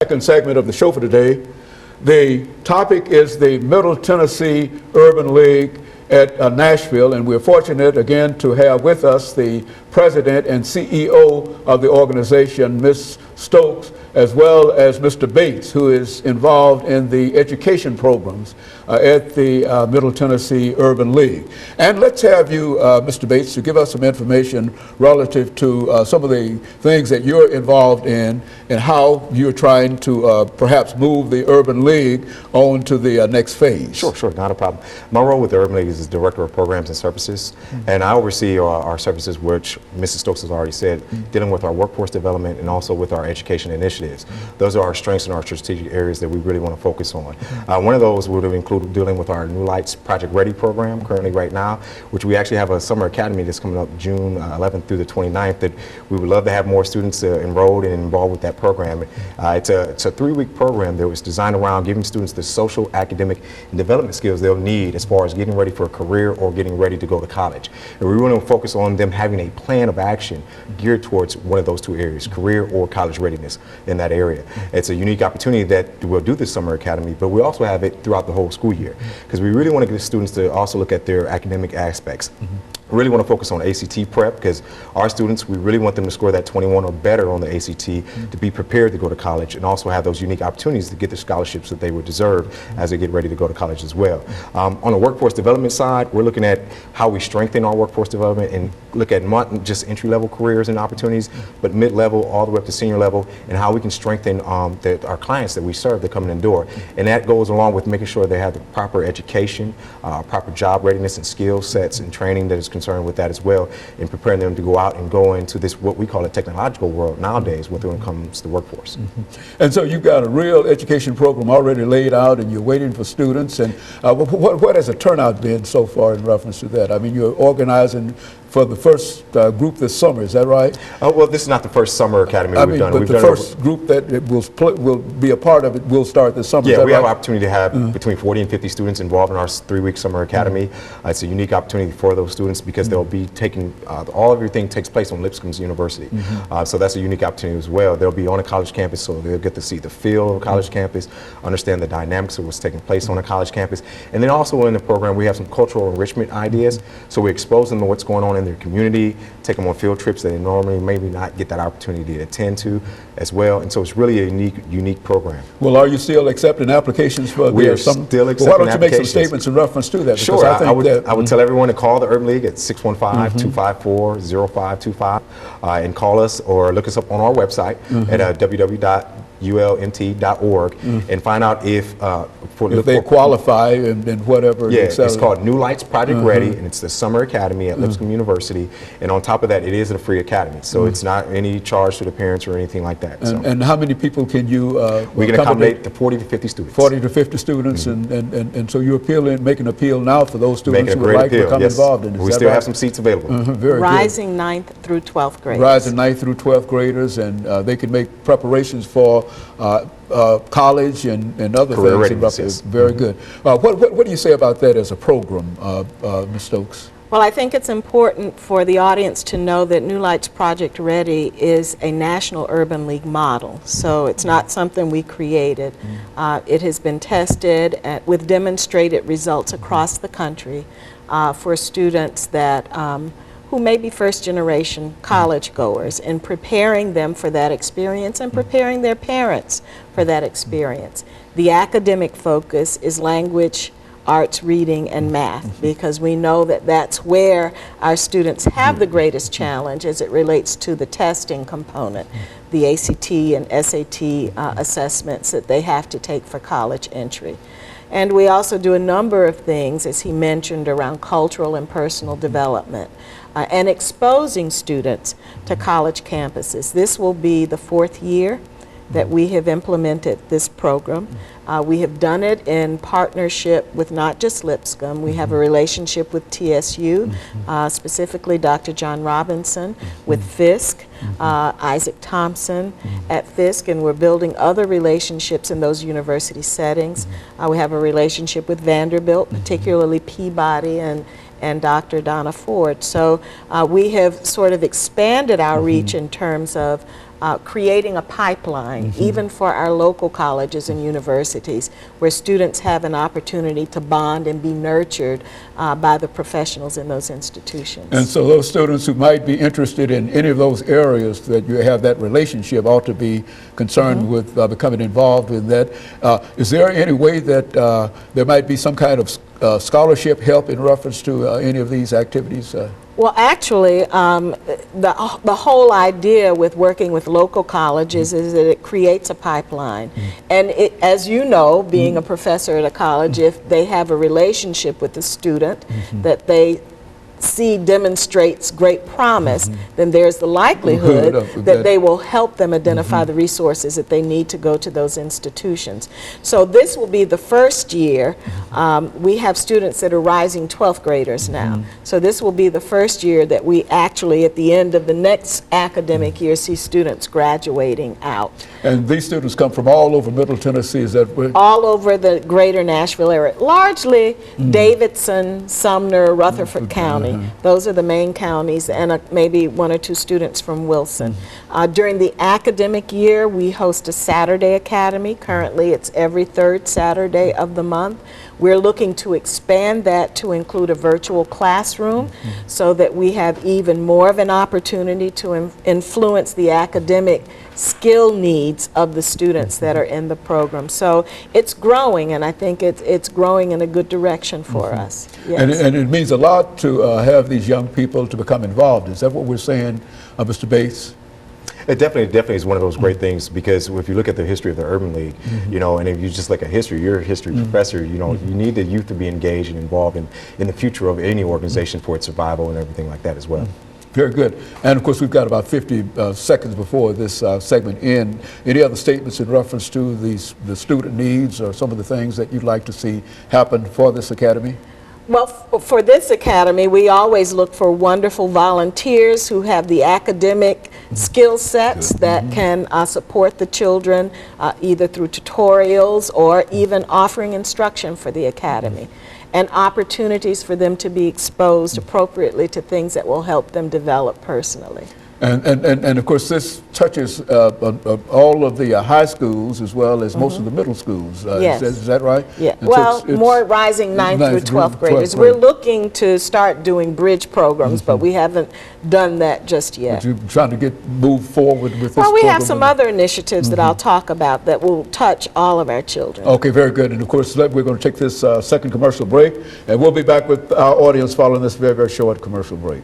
Second segment of the show for today. The topic is the Middle Tennessee Urban League at Nashville, and we're fortunate again to have with us the president and CEO of the organization, Ms. Stokes, as well as Mr. Bates, who is involved in the education programs at the Middle Tennessee Urban League. And let's have you, Mr. Bates, to give us some information relative to some of the things that you're involved in and how you're trying to perhaps move the Urban League on to the next phase. Sure, not a problem. My role with the Urban League is Director of Programs and Services, and I oversee our services, which Mrs. Stokes has already said, dealing with our workforce development and also with our education initiatives. Those are our strengths and our strategic areas that we really want to focus on. One of those would include dealing with our New Lights Project Ready program currently right now, which we actually have a summer academy that's coming up June 11th through the 29th that we would love to have more students enrolled and involved with that program. It's a 3-week program that was designed around giving students the social, academic, and development skills they'll need as far as getting ready for a career or getting ready to go to college. And we want to focus on them having a plan of action geared towards one of those two areas, career or college readiness in that area. It's a unique opportunity that we'll do this summer academy, but we also have it throughout the whole school year because we really want to get the students to also look at their academic aspects. We really want to focus on ACT prep because our students, we really want them to score that 21 or better on the ACT to be prepared to go to college and also have those unique opportunities to get the scholarships that they would deserve as they get ready to go to college as well. On the workforce development side, we're looking at how we strengthen our workforce development and look at not just entry-level careers and opportunities, but mid-level all the way up to senior level, and how we can strengthen our clients that we serve that come in the door. And that goes along with making sure they have the proper education, proper job readiness and skill sets and training that is concerned with that as well, and preparing them to go out and go into this, what we call a technological world nowadays when it comes to workforce. And so you've got a real education program already laid out and you're waiting for students. And what has the turnout been so far in reference to that? I mean, you're organizing for the first group this summer, is that right? Well, this is not the first summer academy we've done. But the first group that will be a part of it will start this summer. Yeah, we have an opportunity to have between 40 and 50 students involved in our 3-week summer academy. It's a unique opportunity for those students because they'll be taking, everything takes place on Lipscomb University. So that's a unique opportunity as well. They'll be on a college campus, so they'll get to see the feel of a college campus, understand the dynamics of what's taking place on a college campus. And then also in the program, we have some cultural enrichment ideas. So we expose them to what's going on in their community, take them on field trips that they normally maybe not get that opportunity to attend to as well. And so it's really a unique program. Well, are you still accepting applications for We are still accepting applications. Why don't you make some statements in reference to that? Sure, I would tell everyone to call the Urban League at 615-254-0525 and call us or look us up on our website at www.ulnt.org and find out if they qualify and whatever. Yeah, it's called New Lights Project Ready, and it's the summer academy at Lipscomb University. And on top of that, it is a free academy, so it's not any charge to the parents or anything like that. And how many people can you we can accommodate to 40 to 50 students. 40 to 50 students, and so you're making an appeal now for those students who would like to become involved in it. We still have some seats available. Very Rising 9th through 12th graders. Rising 9th through 12th graders, and they can make preparations for college and other Career things. readiness, yes. Very good. What do you say about that as a program, Ms. Stokes? Well, I think it's important for the audience to know that New Lights Project Ready is a National Urban League model. So it's not something we created. It has been tested with demonstrated results across the country for students that who may be first-generation college goers, and preparing them for that experience and preparing their parents for that experience. The academic focus is language, arts, reading, and math, because we know that that's where our students have the greatest challenge as it relates to the testing component, the ACT and SAT assessments that they have to take for college entry. And we also do a number of things, as he mentioned, around cultural and personal development and exposing students to college campuses. This will be the 4th year that we have implemented this program. We have done it in partnership with not just Lipscomb. We have a relationship with TSU, specifically Dr. John Robinson, with Fisk, Isaac Thompson at Fisk, and we're building other relationships in those university settings. We have a relationship with Vanderbilt, particularly Peabody and Dr. Donna Ford. So we have sort of expanded our reach in terms of creating a pipeline, even for our local colleges and universities, where students have an opportunity to bond and be nurtured by the professionals in those institutions. And so those students who might be interested in any of those areas that you have that relationship ought to be concerned with becoming involved in that. Is there any way that there might be some kind of scholarship help in reference to any of these activities? Well, actually, the whole idea with working with local colleges is that it creates a pipeline. And as you know, being a professor at a college, if they have a relationship with the student that they see demonstrates great promise, then there's the likelihood that they will help them identify the resources that they need to go to those institutions. So this will be the first year. We have students that are rising 12th graders now. So this will be the first year that we actually, at the end of the next academic year, see students graduating out. And these students come from all over Middle Tennessee, is that where? All over the greater Nashville area, largely Davidson, Sumner, Rutherford County. Those are the main counties, and maybe 1 or 2 students from Wilson. During the academic year, we host a Saturday Academy. Currently, it's every 3rd Saturday of the month. We're looking to expand that to include a virtual classroom so that we have even more of an opportunity to influence the academic skill needs of the students that are in the program. So it's growing, and I think it's growing in a good direction for us. Yes. And it means a lot to have these young people to become involved. Is that what we're saying, Mr. Bates? It definitely is one of those great things, because if you look at the history of the Urban League, you know, and if you just look at history, you're a history professor, you know, you need the youth to be engaged and involved in the future of any organization for its survival and everything like that as well. Very good. And of course, we've got about 50 seconds before this segment end. Any other statements in reference to the student needs or some of the things that you'd like to see happen for this academy? Well, for this academy, we always look for wonderful volunteers who have the academic skill sets that can support the children either through tutorials or even offering instruction for the academy, and opportunities for them to be exposed appropriately to things that will help them develop personally. And of course, this touches all of the high schools as well as most of the middle schools. Yes. Is that right? Yeah. And Well, so it's more rising 9th through 12th graders. We're looking to start doing bridge programs, but we haven't done that just yet. But you're trying to move forward with this Well, we have program. some other initiatives that I'll talk about that will touch all of our children. Okay, very good. And of course, we're going to take this second commercial break, and we'll be back with our audience following this very, very short commercial break.